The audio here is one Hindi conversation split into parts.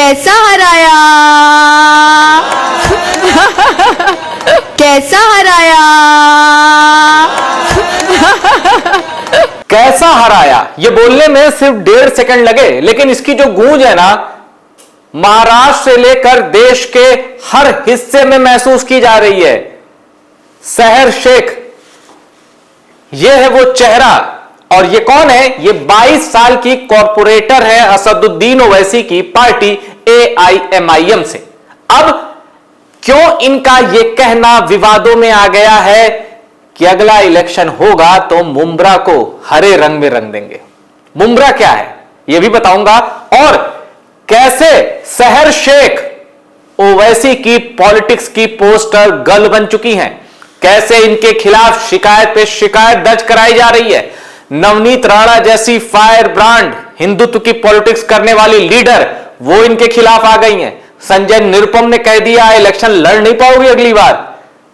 कैसा हराया कैसा हराया कैसा हराया, ये बोलने में सिर्फ 1.5 सेकंड लगे, लेकिन इसकी जो गूंज है ना, महाराष्ट्र से लेकर देश के हर हिस्से में महसूस की जा रही है। सहर शेख, ये है वो चेहरा। और ये कौन है? ये 22 साल की कॉर्पोरेटर है असदुद्दीन ओवैसी की पार्टी AIMIM से। अब क्यों इनका ये कहना विवादों में आ गया है कि अगला इलेक्शन होगा तो मुंब्रा को हरे रंग में रंग देंगे? मुंब्रा क्या है ये भी बताऊंगा, और कैसे सहर शेख ओवैसी की पॉलिटिक्स की पोस्टर गर्ल बन चुकी हैं, कैसे इनके खिलाफ शिकायत पे शिकायत दर्ज कराई जा रही है। नवनीत राणा जैसी फायर ब्रांड हिंदुत्व की पॉलिटिक्स करने वाली लीडर वो इनके खिलाफ आ गई हैं। संजय निरुपम ने कह दिया इलेक्शन लड़ नहीं पाओगे अगली बार।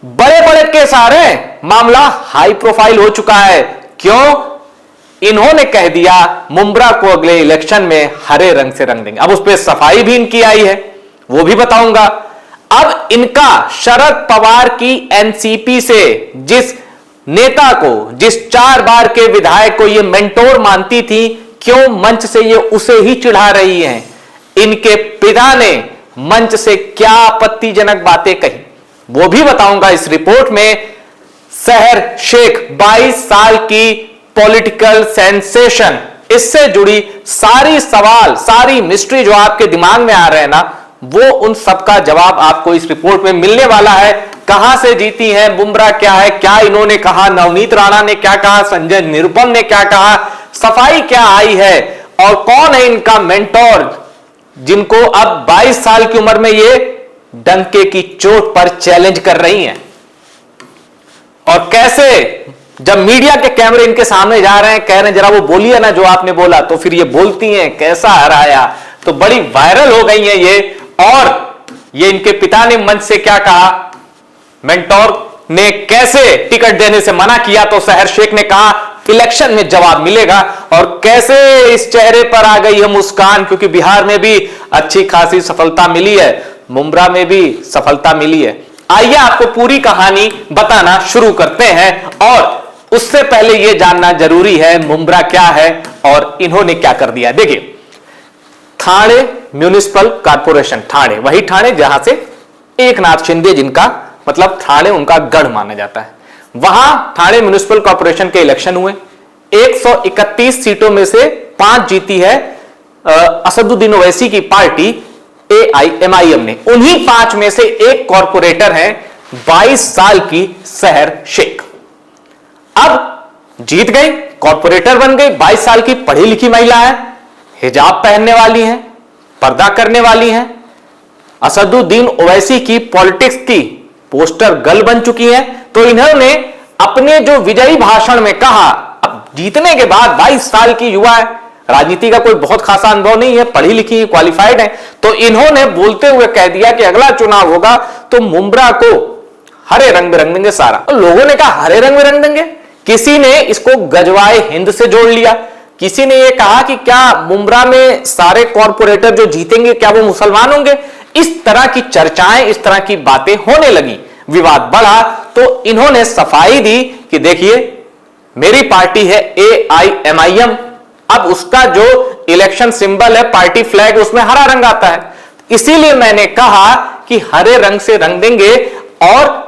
बड़े बड़े केस आ रहे हैं, मामला हाई प्रोफाइल हो चुका है। क्यों? इन्होंने कह दिया मुंब्रा को अगले इलेक्शन में हरे रंग से रंग देंगे। अब उस पर सफाई भी इनकी आई है, वो भी बताऊंगा। अब इनका शरद पवार की एनसीपी से जिस नेता को, जिस 4 बार के विधायक को ये मेंटोर मानती थी, क्यों मंच से ये उसे ही चिढ़ा रही हैं? इनके पिता ने मंच से क्या आपत्तिजनक बातें कही, वो भी बताऊंगा इस रिपोर्ट में। सहर शेख 22 साल की पॉलिटिकल सेंसेशन, इससे जुड़ी सारी सवाल, सारी मिस्ट्री जो आपके दिमाग में आ रहे हैं ना, वो उन सबका जवाब आपको इस रिपोर्ट में मिलने वाला है। कहां से जीती है, मुंब्रा क्या है, क्या इन्होंने कहा, नवनीत राणा ने क्या कहा, संजय निरुपम ने क्या कहा, सफाई क्या आई है, और कौन है इनका मेंटोर जिनको अब 22 साल की उम्र में ये डंके की चोट पर चैलेंज कर रही हैं। और कैसे जब मीडिया के कैमरे इनके सामने जा रहे हैं, कह रहे हैं जरा वो बोलिए ना जो आपने बोला, तो फिर ये बोलती हैं कैसा हराया, तो बड़ी वायरल हो गई हैं ये। और ये इनके पिता ने मंच से क्या कहा, मेंटोर ने कैसे टिकट देने से मना किया, तो सहर शेख ने कहा इलेक्शन में जवाब मिलेगा। और कैसे इस चेहरे पर आ गई है मुस्कान, क्योंकि बिहार में भी अच्छी खासी सफलता मिली है, मुंब्रा में भी सफलता मिली है। आइए आपको पूरी कहानी बताना शुरू करते हैं, और उससे पहले यह जानना जरूरी है मुंब्रा क्या है और इन्होंने क्या कर दिया। देखिए, ठाणे म्युनिसिपल कॉर्पोरेशन, ठाणे, वही ठाणे जहां से एकनाथ शिंदे, जिनका मतलब ठाणे उनका गढ़ माना जाता है, वहां ठाणे म्युनिसिपल कॉर्पोरेशन के इलेक्शन हुए। 131 सीटों में से 5 जीती है असदुद्दीन ओवैसी की पार्टी AIMIM ने। उन्हीं 5 में से एक कॉर्पोरेटर है 22 साल की सहर शेख। अब जीत गई, कॉर्पोरेटर बन गई, 22 साल की पढ़ी लिखी महिला है, हिजाब पहनने वाली है, पर्दा करने वाली है, असदुद्दीन ओवैसी की पॉलिटिक्स की पोस्टर गर्ल बन चुकी है। तो इन्होंने अपने जो विजयी भाषण में कहा, अब जीतने के बाद 22 साल की युवा है, राजनीति का कोई बहुत खासा अनुभव नहीं है, पढ़ी लिखी है, क्वालिफाइड है, तो इन्होंने बोलते हुए कह दिया कि अगला चुनाव होगा तो मुंब्रा को हरे रंग में रंग देंगे सारा। और लोगों ने कहा हरे रंग में रंग देंगे, किसी ने इसको गजवाए हिंद से जोड़ लिया, किसी ने यह कहा कि क्या मुंब्रा में सारे कॉर्पोरेटर जो जीतेंगे क्या वो मुसलमान होंगे। इस तरह की चर्चाएं, इस तरह की बातें होने लगी, विवाद बढ़ा। तो इन्होंने सफाई दी कि देखिए मेरी पार्टी है AIMIM, अब उसका जो इलेक्शन सिंबल है, पार्टी फ्लैग, उसमें हरा रंग आता है, इसीलिए मैंने कहा कि हरे रंग से रंग देंगे। और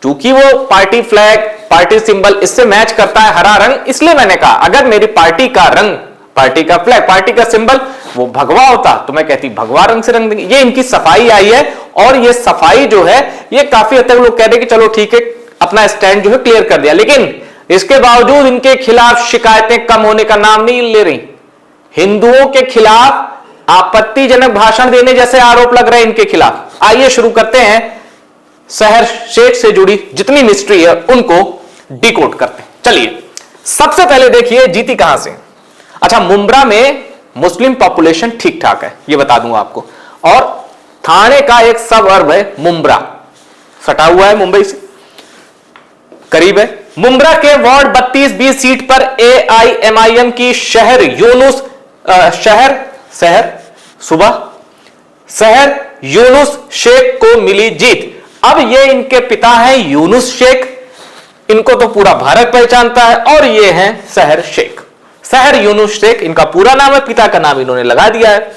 चूंकि वो पार्टी फ्लैग, पार्टी सिंबल इससे मैच करता है हरा रंग, इसलिए मैंने कहा अगर मेरी पार्टी का रंग, पार्टी का फ्लैग, पार्टी का सिंबल वो भगवा होता तो मैं कहती भगवा रंग से रंग देंगे। ये इनकी सफाई आई है, और ये सफाई जो है ये काफी हद तक लोग कह रहे कि चलो ठीक है, अपना स्टैंड जो है क्लियर कर दिया। लेकिन इसके बावजूद इनके खिलाफ शिकायतें कम होने का नाम नहीं ले रही। हिंदुओं के खिलाफ आपत्तिजनक भाषण देने जैसे आरोप लग रहे हैं इनके खिलाफ। आइए शुरू करते हैं, सहर शेख से जुड़ी जितनी मिस्ट्री है उनको डिकोड करते हैं। चलिए, सबसे पहले देखिए जीती कहां से। अच्छा, मुंब्रा में मुस्लिम पॉपुलेशन ठीक ठाक है, ये बता दूंगा आपको। और ठाणे का एक सबअर्ब है मुंब्रा, सटा हुआ है मुंबई से, करीब है। मुंब्रा के वार्ड 32-20 सीट पर AIMIM की शहर यूनुस, शहर सुबह शहर यूनुस शेख को मिली जीत। अब ये इनके पिता हैं यूनुस शेख, इनको तो पूरा भारत पहचानता है, और ये हैं शहर शेख, शहर यूनुस शेख इनका पूरा नाम है, पिता का नाम इन्होंने लगा दिया है।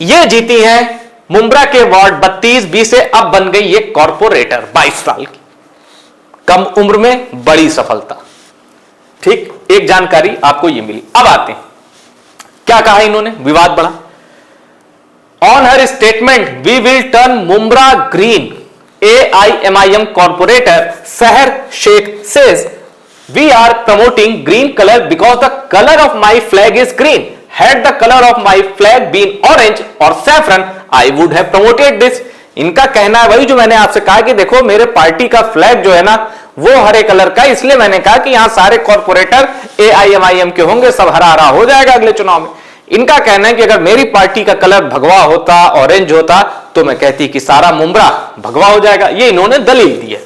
ये जीती हैं मुंब्रा के वार्ड 32B से, अब बन गई ये कॉर्पोरेटर 22 साल की, कम उम्र में बड़ी सफलता। ठीक, एक जानकारी आपको ये मिली। अब आते हैं क्या कहा इन्होंने, विवाद बढ़ा। On her statement we will turn Mumbra green, AIMIM corporator Sehar Shaikh says we are promoting green color because the color of my flag is green. Had the color of my flag been orange or saffron, I would have promoted this. इनका कहना है वही जो मैंने आपसे कहा कि देखो मेरे पार्टी का फ्लैग जो है ना वो हरे कलर का, इसलिए मैंने कहा कि यहां सारे कॉर्पोरेटर AIMIM के होंगे, सब हरा हरा हो जाएगा अगले चुनाव में। इनका कहना है कि अगर मेरी पार्टी का कलर भगवा होता, ऑरेंज होता, तो मैं कहती कि सारा मुंब्रा भगवा हो जाएगा। ये इन्होंने दलील दी है।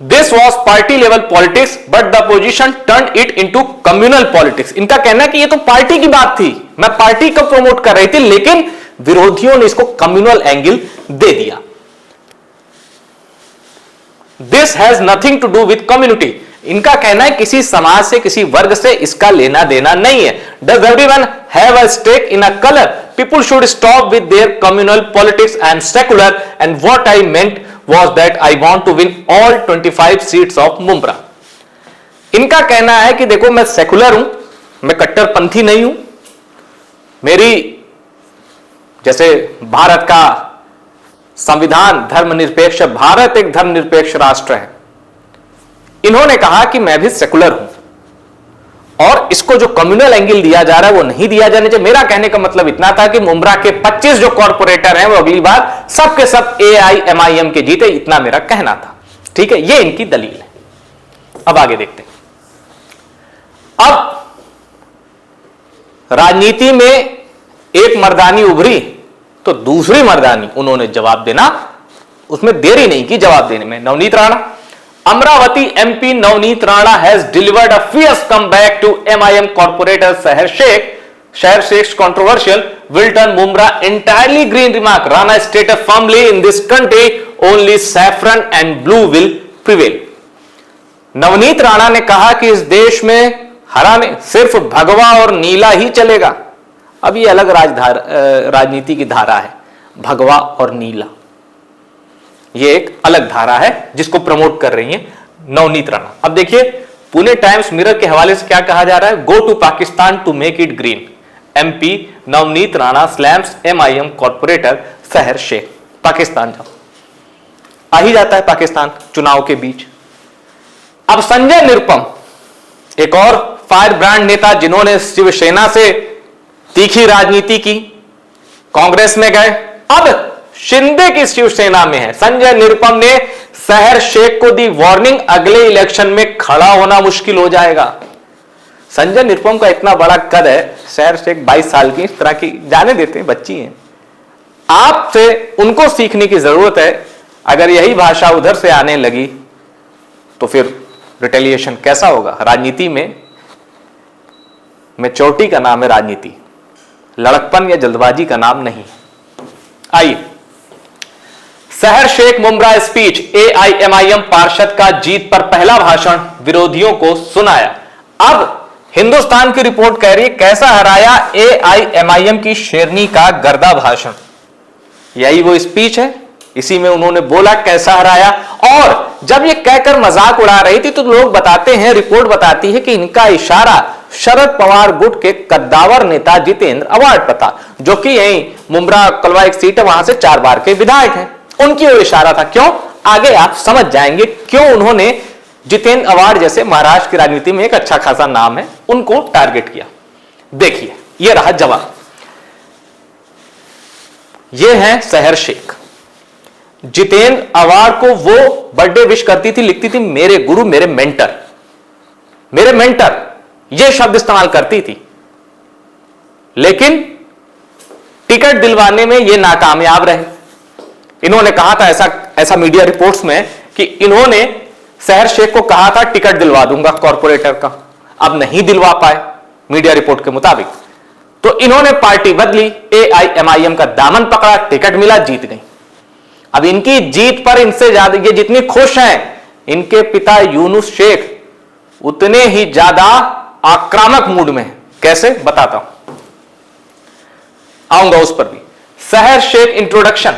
This was party level politics but the opposition turn it into communal politics. इनका कहना है कि ये तो पार्टी की बात थी, मैं पार्टी को प्रमोट कर रही थी, लेकिन विरोधियों ने इसको कम्युनल एंगल दे दिया। This has nothing to do with community. इनका कहना है किसी समाज से, किसी वर्ग से इसका लेना देना नहीं है। Does everyone have a stake in a colour? People should stop with their communal politics and secular, and what I meant was that I want to win all 25 seats of Mumbra. इनका कहना है कि देखो मैं सेकुलर हूं, मैं कट्टरपंथी नहीं हूं, मेरी जैसे भारत का संविधान धर्मनिरपेक्ष, भारत एक धर्मनिरपेक्ष राष्ट्र है। इन्होंने कहा कि मैं भी सेकुलर हूं और इसको जो कम्युनल एंगल दिया जा रहा है वो नहीं दिया जाने चाहिए। मेरा कहने का मतलब इतना था कि मुंब्रा के 25 जो कॉर्पोरेटर हैं वो अगली बार सब के सब AIMIM के जीते, इतना मेरा कहना था। ठीक है, ये इनकी दलील है। अब आगे देखते हैं। अब राजनीति में एक मर्दानी उभरी तो दूसरी मर्दानी उन्होंने जवाब देना, उसमें देरी नहीं की जवाब देने में। Navneet Rana, Amravati MP Navneet Rana has delivered a fierce comeback to MIM corporator Shahar Sheikh. Shahar Sheikh's controversial will turn Mumra entirely green remark. Rana stated firmly in this country only saffron and blue will prevail. Navneet Rana ने कहा कि इस देश में हरा नहीं, सिर्फ भगवा और नीला ही चलेगा। अब ये अलग राजनीति की धारा है, भगवा और नीला, ये एक अलग धारा है जिसको प्रमोट कर रही है नवनीत राणा। अब देखिए पुणे टाइम्स मिरर के हवाले से क्या कहा जा रहा है, go to Pakistan to make it green, MP Navneet Rana slams MIM corporator Sehar Shaikh. Pakistan जाओ, आ ही जाता है पाकिस्तान चुनाव के बीच। अब संजय निरुपम, एक और फायर ब्रांड नेता जिन्होंने शिवसेना से तीखी राजनीति की, कांग्रेस में गए, अब शिंदे की शिवसेना में है। संजय निरुपम ने शहर शेख को दी वार्निंग, अगले इलेक्शन में खड़ा होना मुश्किल हो जाएगा। संजय निरुपम का इतना बड़ा कद है, शहर शेख 22 साल की, इस तरह की जाने देते हैं, बच्ची हैं। आपसे उनको सीखने की जरूरत है। अगर यही भाषा उधर से आने लगी तो फिर रिटेलिएशन कैसा होगा। राजनीति में मैच्योरिटी का नाम है राजनीति, लड़कपन या जल्दबाजी का नाम नहीं। आइए, शहर शेख मुंब्रा स्पीच, AIMIM पार्षद का जीत पर पहला भाषण विरोधियों को सुनाया। अब हिंदुस्तान की रिपोर्ट कह रही है कैसा हराया AIMIM की शेरनी का गर्दा भाषण। यही वो स्पीच है, इसी में उन्होंने बोला कैसा हराया। और जब ये कहकर मजाक उड़ा रही थी तो लोग बताते हैं, रिपोर्ट बताती है कि इनका इशारा शरद पवार गुट के कद्दावर नेता जितेंद्र अवार्ड पर था, जो कि यही मुंब्रा कलवा एक सीट है, वहां से 4 बार के विधायक हैं। उनकी ओर इशारा था। क्यों, आगे आप समझ जाएंगे क्यों उन्होंने जितेंद्र अवार्ड जैसे महाराष्ट्र की राजनीति में एक अच्छा खासा नाम है, उनको टारगेट किया। देखिए यह रहा जवाब। यह है शहर शेख। जितेंद्र अवार्ड को वो बर्थडे विश करती थी, लिखती थी मेरे गुरु, मेरे मेंटर, मेरे मेंटर, यह शब्द इस्तेमाल करती थी, लेकिन टिकट दिलवाने में यह नाकामयाब रहे। इन्होंने कहा था ऐसा मीडिया रिपोर्ट्स में कि इन्होंने शहर शेख को कहा था टिकट दिलवा दूंगा कॉर्पोरेटर का, अब नहीं दिलवा पाए मीडिया रिपोर्ट के मुताबिक। तो इन्होंने पार्टी बदली, AIMIM का दामन पकड़ा, टिकट मिला, जीत गई। अब इनकी जीत पर इनसे ज्यादा ये जितनी खुश हैं, इनके पिता यूनुस शेख उतने ही ज्यादा आक्रामक मूड में हैं। कैसे, बताता हूं, आऊंगा उस पर भी। Sehar Shaikh introduction,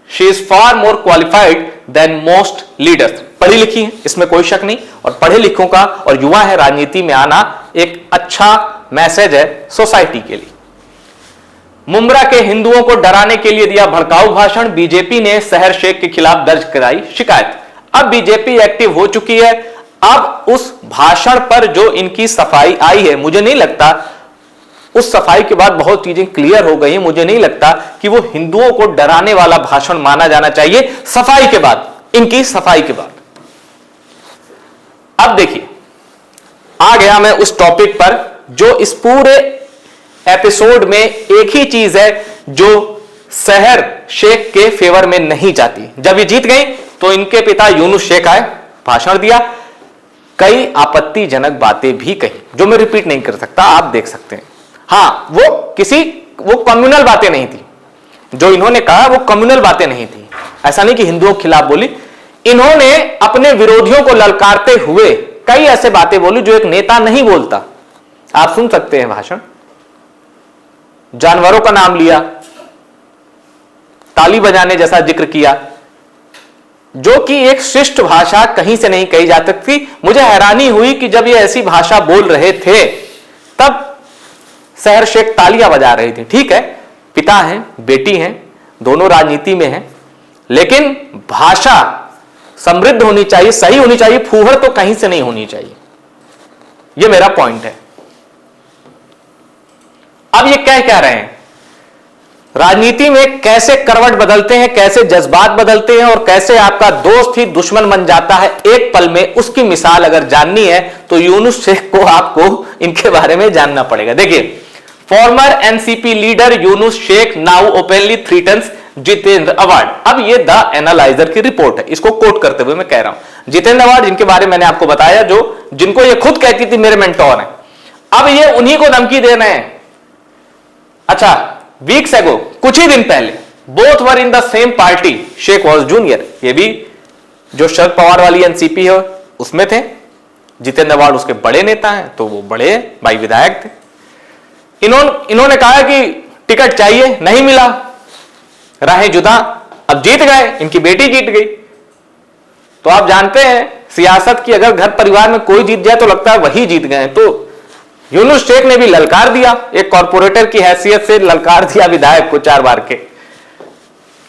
she is far more qualified than most leaders. पढ़ी लिखी है, इसमें कोई शक नहीं, और पढ़े लिखों का और युवा है राजनीति में आना एक अच्छा मैसेज है सोसाइटी के लिए। मुंब्रा के हिंदुओं को डराने के लिए दिया भड़काऊ भाषण, बीजेपी ने सहर शेख के खिलाफ दर्ज कराई शिकायत। अब बीजेपी एक्टिव हो चुकी है। अब उस भाषण पर जो इनकी सफाई आई है, मुझे नहीं लगता, उस सफाई के बाद बहुत चीजें क्लियर हो गई हैं। मुझे नहीं लगता कि वो हिंदुओं को डराने वाला भाषण माना जाना चाहिए सफाई के बाद, इनकी सफाई के बाद। अब देखिए, आ गया मैं उस टॉपिक पर जो इस पूरे एपिसोड में एक ही चीज है जो सहर शेख के फेवर में नहीं जाती। जब ये जीत गई तो इनके पिता यूनुस शेख आए, भाषण दिया, कई आपत्तिजनक बातें भी कही जो मैं रिपीट नहीं कर सकता, आप देख सकते हैं। हां, वो कम्युनल बातें नहीं थी जो इन्होंने कहा, वो कम्युनल बातें नहीं थी। ऐसा नहीं कि हिंदुओं के खिलाफ बोली, इन्होंने अपने विरोधियों को ललकारते हुए कई ऐसे बातें बोली जो एक नेता नहीं बोलता। आप सुन सकते हैं भाषण। जानवरों का नाम लिया, ताली बजाने जैसा जिक्र किया, जो कि एक शिष्ट भाषा कहीं से नहीं कही जा सकती। मुझे हैरानी हुई कि जब ये ऐसी भाषा बोल रहे थे तब सहर शेख तालियां बजा रहे थे। ठीक है, पिता हैं, बेटी हैं, दोनों राजनीति में हैं, लेकिन भाषा समृद्ध होनी चाहिए, सही होनी चाहिए, फूहड़ तो कहीं से नहीं होनी चाहिए। यह मेरा पॉइंट है। अब ये कह रहे हैं, राजनीति में कैसे करवट बदलते हैं, कैसे जज्बात बदलते हैं और कैसे आपका दोस्त ही दुश्मन बन जाता है एक पल में, उसकी मिसाल अगर जाननी है तो यूनुस शेख को आपको इनके बारे में जानना पड़ेगा। देखिए, former NCP leader Yunus Shaikh now openly threatens Jitendra Awhad. अब ये द एनालाइजर की रिपोर्ट है, इसको कोट करते हुए मैं कह रहा हूं। जितेंद्र अवार्ड, जिनके बारे में मैंने आपको बताया, जिनको ये खुद कहती थी मेरे मेंटोर हैं, अब ये उन्हीं को धमकी दे रहे हैं। अच्छा, वीक्स एगो, कुछ ही दिन पहले, both were in the same party, Shaikh was junior. ये भी जो शरद पवार वाली एनसीपी है उसमें थे, जितेंद्र अवार्ड उसके बड़े नेता हैं, तो वो बड़े भाई विधायक थे। इन्होंने कहा कि टिकट चाहिए, नहीं मिला, राहें जुदा। अब जीत गए, इनकी बेटी जीत गई। तो आप जानते हैं सियासत की, अगर घर परिवार में कोई जीत जाए तो लगता है वही जीत गए। तो यूनुस शेख ने भी ललकार दिया, एक कॉर्पोरेटर की हैसियत से ललकार दिया विधायक को 4 बार के।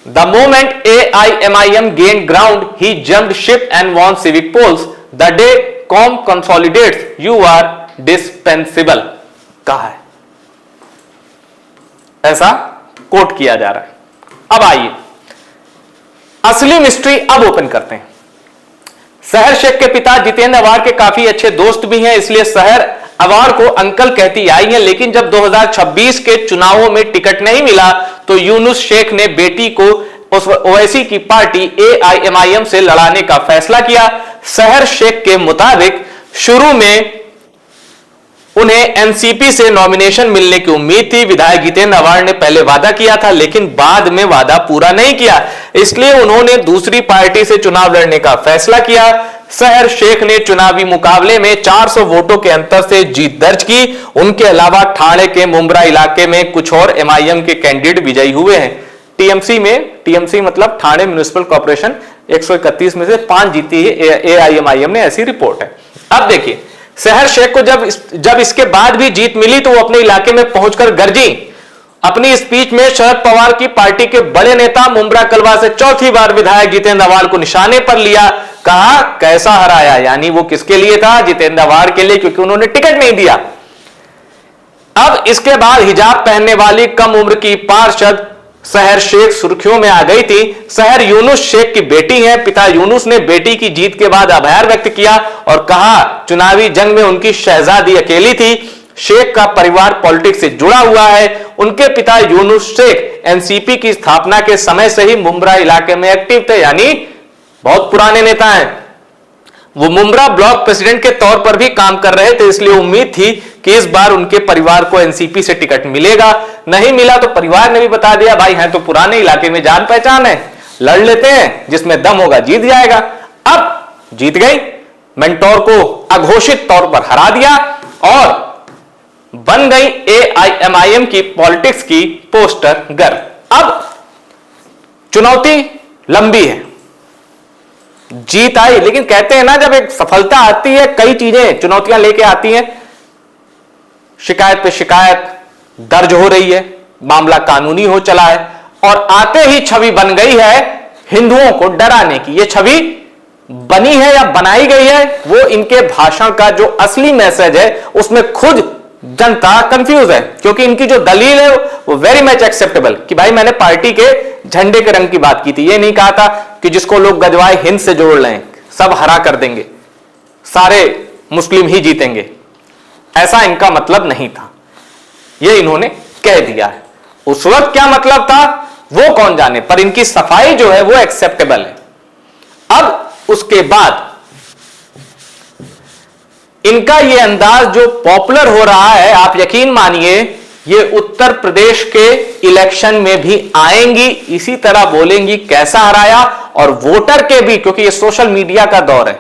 The moment AIMIM gained ground, he jumped ship and won civic polls. The day COM consolidates, you are dispensable. कहा है, ऐसा कोट किया जा रहा है। अब आइए असली मिस्ट्री अब ओपन करते हैं। सहर शेख के पिता जितेंद्र अवार्ड के काफी अच्छे दोस्त भी हैं, इसलिए सहर अवार्ड को अंकल कहती आई हैं। लेकिन जब 2026 के चुनावों में टिकट नहीं मिला तो यूनुस शेख ने बेटी को उस ओवैसी की पार्टी AIMIM से लड़ाने का फैसला किया। सहर शेख के मुताबिक शुरू में उन्हें एनसीपी से नॉमिनेशन मिलने की उम्मीद थी। विधायक जितेंद्र अवार्ड ने पहले वादा किया था, लेकिन बाद में वादा पूरा नहीं किया, इसलिए उन्होंने दूसरी पार्टी से चुनाव लड़ने का फैसला किया। सहर शेख ने चुनावी मुकाबले में 400 वोटों के अंतर से जीत दर्ज की। उनके अलावा ठाणे के मुंब्रा इलाके में कुछ और MIM के कैंडिडेट विजयी हुए हैं। टीएमसी मतलब ठाणे म्युनिसिपल कॉर्पोरेशन 131 में से 5 जीती है AIMIM ने, ऐसी रिपोर्ट है। अब देखिए, सहर शेख को जब इसके बाद भी जीत मिली तो वो अपने इलाके में पहुंचकर गरजी। अपनी स्पीच में शरद पवार की पार्टी के बड़े नेता मुंब्रा कलवा से 4थी बार विधायक जितेंद्र अवार्ड को निशाने पर लिया। कहा, कैसा हराया, यानी वो किसके लिए था, जितेंद्र अवार्ड के लिए, क्योंकि उन्होंने टिकट नहीं दिया। अब इसके बाद हिजाब पहनने वाली कम उम्र की पार्षद सहर शेख सुर्खियों में आ गई थी। सहर यूनुस शेख की बेटी है। पिता यूनुस ने बेटी की जीत के बाद आभार व्यक्त किया और कहा चुनावी जंग में उनकी शहजादी अकेली थी। शेख का परिवार पॉलिटिक्स से जुड़ा हुआ है। उनके पिता यूनुस शेख एनसीपी की स्थापना के समय से ही मुंब्रा इलाके में एक्टिव थे, यानी बहुत पुराने नेता हैं। वो मुंब्रा ब्लॉक प्रेसिडेंट के तौर पर भी काम कर रहे थे, इसलिए उम्मीद थी कि इस बार उनके परिवार को एनसीपी से टिकट मिलेगा। नहीं मिला तो परिवार ने भी बता दिया भाई हैं तो पुराने इलाके में जान पहचान है, लड़ लेते हैं, जिसमें दम होगा जीत जाएगा। अब जीत गई, मेंटोर को अघोषित तौर पर हरा दिया और बन गई एआईएमआईएम की पॉलिटिक्स की पोस्टर गर्ल। अब चुनौती लंबी है, जीत आई, लेकिन कहते हैं ना जब एक सफलता आती है कई चीजें चुनौतियां लेके आती हैं। शिकायत पे शिकायत दर्ज हो रही है, मामला कानूनी हो चला है और आते ही छवि बन गई है हिंदुओं को डराने की। ये छवि बनी है या बनाई गई है, वो इनके भाषण का जो असली मैसेज है उसमें खुद जनता कंफ्यूज है, क्योंकि इनकी जो दलील है वो वेरी मच एक्सेप्टेबल कि भाई मैंने पार्टी के झंडे के रंग की बात की थी, ये नहीं कहा था कि जिसको लोग गजवाए हिंद से जोड़ लें, सब हरा कर देंगे, सारे मुस्लिम ही जीतेंगे, ऐसा इनका मतलब नहीं था, ये इन्होंने कह दिया है। उस वक्त क्या मतलब था वो कौन जाने, पर इनकी सफाई जो है वो एक्सेप्टेबल है। अब उसके बाद इनका ये अंदाज जो पॉपुलर हो रहा है, आप यकीन मानिए ये उत्तर प्रदेश के इलेक्शन में भी आएंगी, इसी तरह बोलेंगी कैसा हराया, और वोटर के भी, क्योंकि ये सोशल मीडिया का दौर है,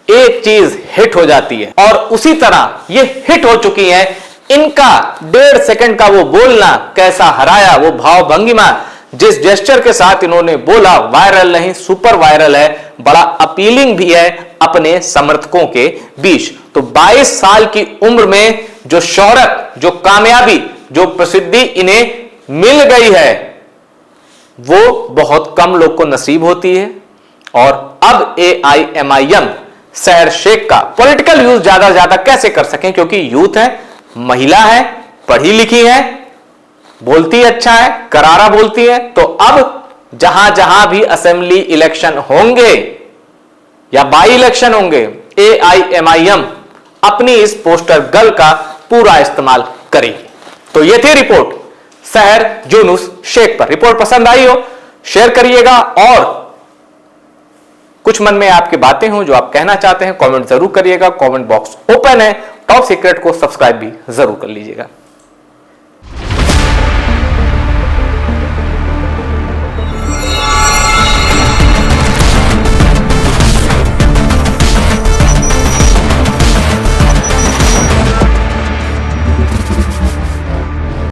एक चीज हिट हो जाती है और उसी तरह ये हिट हो चुकी है। इनका 1.5 सेकंड का वो बोलना कैसा हराया, वो भाव भंगिमा जिस जेस्चर के साथ इन्होंने बोला, वायरल नहीं सुपर वायरल है, बड़ा अपीलिंग भी है अपने समर्थकों के बीच। तो 22 साल की उम्र में जो शोहरत, जो कामयाबी, जो प्रसिद्धि इन्हें मिल गई है वो बहुत कम लोग को नसीब होती है। और अब एआईएमआईएम शहर शेख का पॉलिटिकल यूज ज्यादा से ज्यादा कैसे कर सकें, क्योंकि यूथ है, महिला है, पढ़ी लिखी है, बोलती अच्छा है, करारा बोलती है, तो अब जहां जहां भी असेंबली इलेक्शन होंगे या बाई इलेक्शन होंगे, एआईएमआईएम अपनी इस पोस्टर गर्ल का पूरा इस्तेमाल करेगी। तो ये थी रिपोर्ट शहर यूनुस शेख पर। रिपोर्ट पसंद आई हो शेयर करिएगा, और कुछ मन में आपकी बातें हो जो आप कहना चाहते हैं कमेंट जरूर करिएगा, कमेंट बॉक्स ओपन है। टॉप सीक्रेट को सब्सक्राइब भी जरूर कर लीजिएगा।